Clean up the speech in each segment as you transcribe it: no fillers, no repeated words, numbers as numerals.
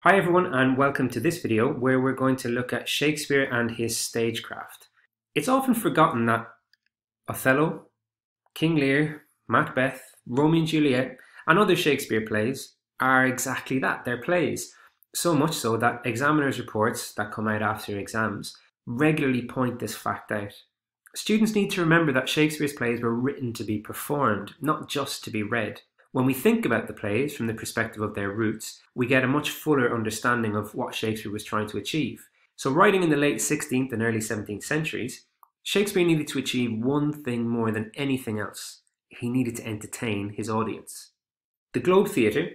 Hi everyone, and welcome to this video where we're going to look at Shakespeare and his stagecraft. It's often forgotten that Othello, King Lear, Macbeth, Romeo and Juliet and other Shakespeare plays are exactly that, they're plays. So much so that examiners' reports that come out after exams regularly point this fact out. Students need to remember that Shakespeare's plays were written to be performed, not just to be read. When we think about the plays from the perspective of their roots, we get a much fuller understanding of what Shakespeare was trying to achieve. So writing in the late 16th and early 17th centuries, Shakespeare needed to achieve one thing more than anything else. He needed to entertain his audience. The Globe Theatre,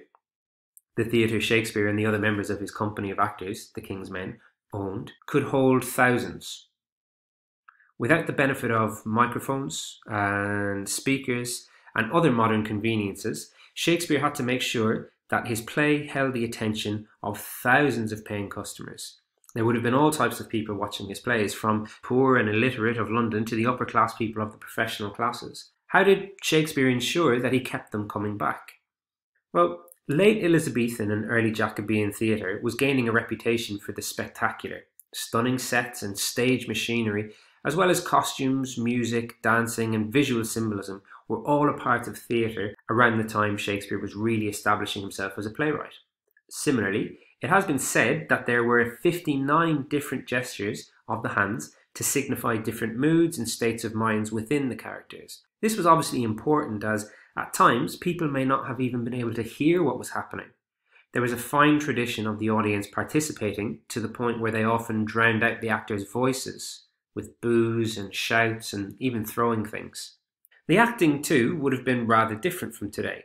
the theatre Shakespeare and the other members of his company of actors, the King's Men, owned, could hold thousands. Without the benefit of microphones and speakers and other modern conveniences, Shakespeare had to make sure that his play held the attention of thousands of paying customers. There would have been all types of people watching his plays, from poor and illiterate of London to the upper class people of the professional classes. How did Shakespeare ensure that he kept them coming back? Well, late Elizabethan and early Jacobean theatre was gaining a reputation for the spectacular. Stunning sets and stage machinery, as well as costumes, music, dancing and visual symbolism were all a part of theatre around the time Shakespeare was really establishing himself as a playwright. Similarly, it has been said that there were 59 different gestures of the hands to signify different moods and states of minds within the characters. This was obviously important as, at times, people may not have even been able to hear what was happening. There was a fine tradition of the audience participating to the point where they often drowned out the actors' voices with boos and shouts and even throwing things. The acting too would have been rather different from today.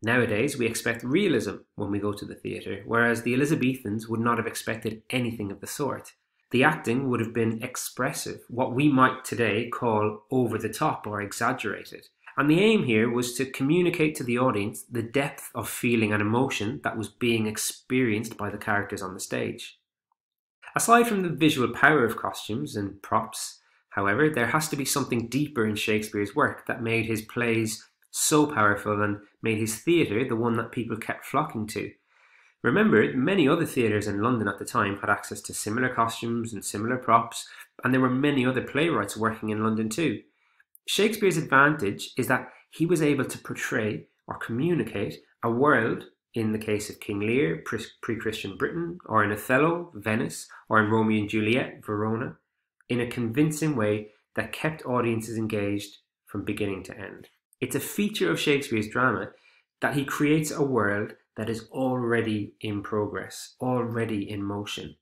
Nowadays we expect realism when we go to the theatre, whereas the Elizabethans would not have expected anything of the sort. The acting would have been expressive, what we might today call over the top or exaggerated. And the aim here was to communicate to the audience the depth of feeling and emotion that was being experienced by the characters on the stage. Aside from the visual power of costumes and props, however, there has to be something deeper in Shakespeare's work that made his plays so powerful and made his theatre the one that people kept flocking to. Remember, many other theatres in London at the time had access to similar costumes and similar props, and there were many other playwrights working in London too. Shakespeare's advantage is that he was able to portray or communicate a world, in the case of King Lear, pre-Christian Britain, or in Othello, Venice, or in Romeo and Juliet, Verona, in a convincing way that kept audiences engaged from beginning to end. It's a feature of Shakespeare's drama that he creates a world that is already in progress, already in motion.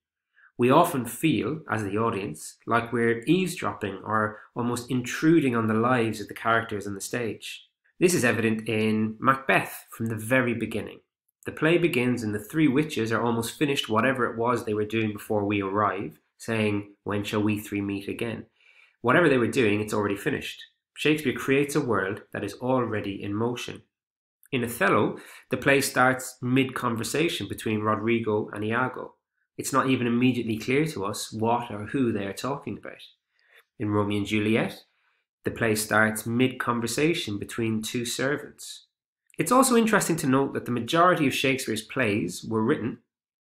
We often feel, as the audience, like we're eavesdropping or almost intruding on the lives of the characters on the stage. This is evident in Macbeth from the very beginning. The play begins and the three witches are almost finished whatever it was they were doing before we arrive, saying, "When shall we three meet again?" Whatever they were doing, it's already finished. Shakespeare creates a world that is already in motion. In Othello, the play starts mid-conversation between Rodrigo and Iago. It's not even immediately clear to us what or who they are talking about. In Romeo and Juliet, the play starts mid-conversation between two servants. It's also interesting to note that the majority of Shakespeare's plays were written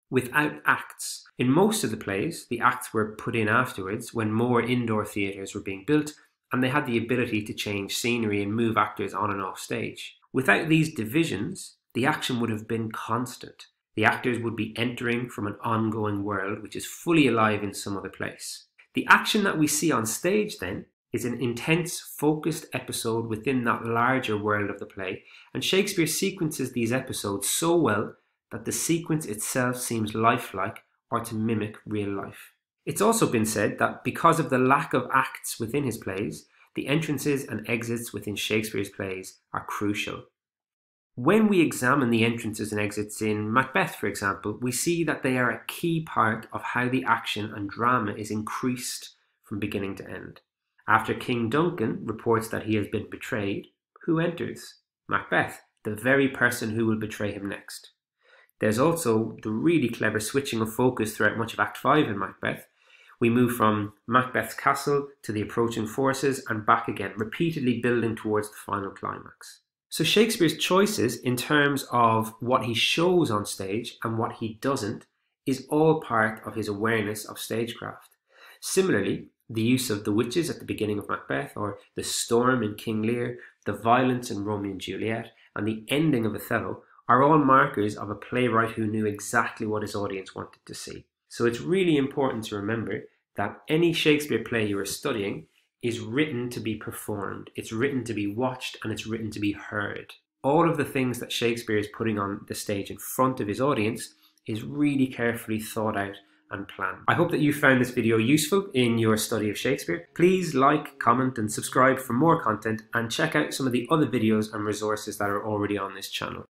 without acts. In most of the plays, the acts were put in afterwards when more indoor theatres were being built and they had the ability to change scenery and move actors on and off stage. Without these divisions, the action would have been constant. The actors would be entering from an ongoing world which is fully alive in some other place. The action that we see on stage then is an intense, focused episode within that larger world of the play, and Shakespeare sequences these episodes so well that the sequence itself seems lifelike or to mimic real life. It's also been said that because of the lack of acts within his plays, the entrances and exits within Shakespeare's plays are crucial. When we examine the entrances and exits in Macbeth, for example, we see that they are a key part of how the action and drama is increased from beginning to end. After King Duncan reports that he has been betrayed, who enters? Macbeth, the very person who will betray him next. There's also the really clever switching of focus throughout much of Act 5 in Macbeth. We move from Macbeth's castle to the approaching forces and back again, repeatedly building towards the final climax. So Shakespeare's choices in terms of what he shows on stage and what he doesn't is all part of his awareness of stagecraft. Similarly, the use of the witches at the beginning of Macbeth, or the storm in King Lear, the violence in Romeo and Juliet, and the ending of Othello are all markers of a playwright who knew exactly what his audience wanted to see. So it's really important to remember that any Shakespeare play you are studying is written to be performed, it's written to be watched, and it's written to be heard. All of the things that Shakespeare is putting on the stage in front of his audience is really carefully thought out and planned. I hope that you found this video useful in your study of Shakespeare. Please like, comment, and subscribe for more content, and check out some of the other videos and resources that are already on this channel.